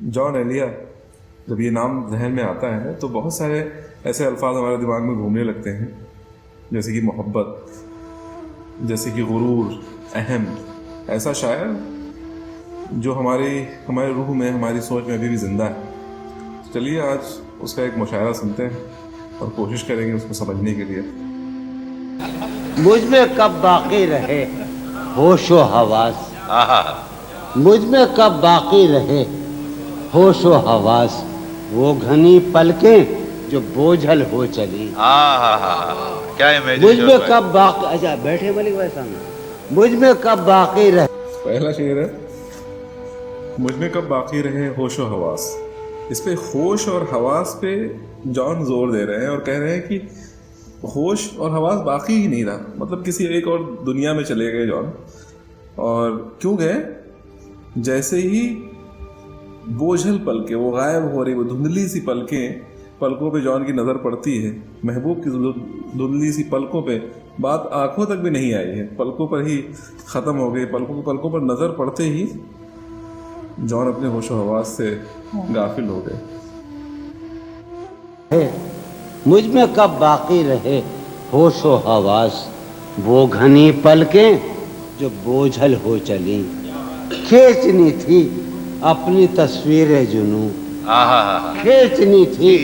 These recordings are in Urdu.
جان ایلیا جب یہ نام ذہن میں آتا ہے تو بہت سارے ایسے الفاظ ہمارے دماغ میں گھومنے لگتے ہیں، جیسے کہ محبت، جیسے کہ غرور، اہم، ایسا شاعر جو ہمارے روح میں، ہماری سوچ میں ابھی بھی زندہ ہے۔ چلیے آج اس کا ایک مشاعرہ سنتے ہیں اور کوشش کریں گے اس کو سمجھنے کے لیے۔ مجھ میں کب باقی رہے ہوش و حواس، مجھ میں کب باقی رہے ہوش و حواس، وہ گھنی پلکیں جو بوجھل ہو چلی۔ کیا مجھ میں کب باقی، اچھا بیٹھے ملک بھائی سامنے، مجھ میں کب باقی رہے، پہلا شعر ہے مجھ میں کب باقی رہے ہوش و حواس۔ اس پہ ہوش اور حواس پہ جان زور دے رہے ہیں اور کہہ رہے ہیں کہ ہوش اور حواس باقی ہی نہیں رہا، مطلب کسی ایک اور دنیا میں چلے گئے جان۔ اور کیوں گئے؟ جیسے ہی بوجھل پلکیں، وہ غائب ہو رہی، وہ دھندلی سی پلکوں پہ جان کی نظر پڑتی ہے، محبوب کی دھندلی سی پلکوں پہ، بات آنکھوں تک بھی نہیں آئی ہے، پلکوں پر ہی ختم ہو گئی، پلکوں پر نظر پڑتے ہی جان اپنے ہوش و حواس سے غافل ہو گئے۔ مجھ میں کب باقی رہے ہوش و حواس، وہ گھنی پلکیں جو بوجھل ہو چلی، کھینچنی تھی اپنی تصویر جنوں، کھینچنی تھی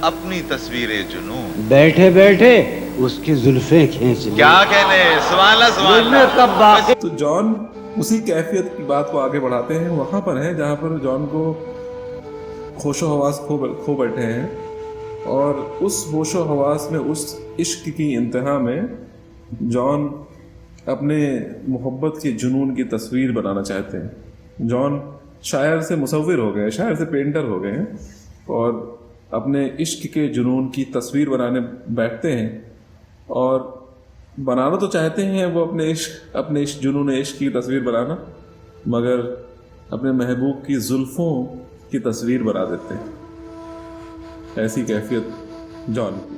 اپنی تصویر جنون، بیٹھے بیٹھے اس کی زلفیں کھینچ لی۔ کیا کہنے، سبحان اللہ سبحان مجھ میں اللہ۔ کب باقی، تو جان اسی کیفیت کی بات کو آگے بڑھاتے ہیں، وہاں پر ہے جہاں پر جان کو ہوش و حواس کھو بیٹھے ہیں، اور اس ہوش و حواس میں، اس عشق کی انتہا میں جان اپنے محبت کے جنون کی تصویر بنانا چاہتے ہیں۔ جان شاعر سے مصور ہو گئے، شاعر سے پینٹر ہو گئے ہیں، اور اپنے عشق کے جنون کی تصویر بنانے بیٹھتے ہیں، اور بنانا تو چاہتے ہیں وہ اپنے عشق جنون عشق کی تصویر بنانا، مگر اپنے محبوب کی زلفوں کی تصویر بنا دیتے ہیں۔ ایسی کیفیت جان کی۔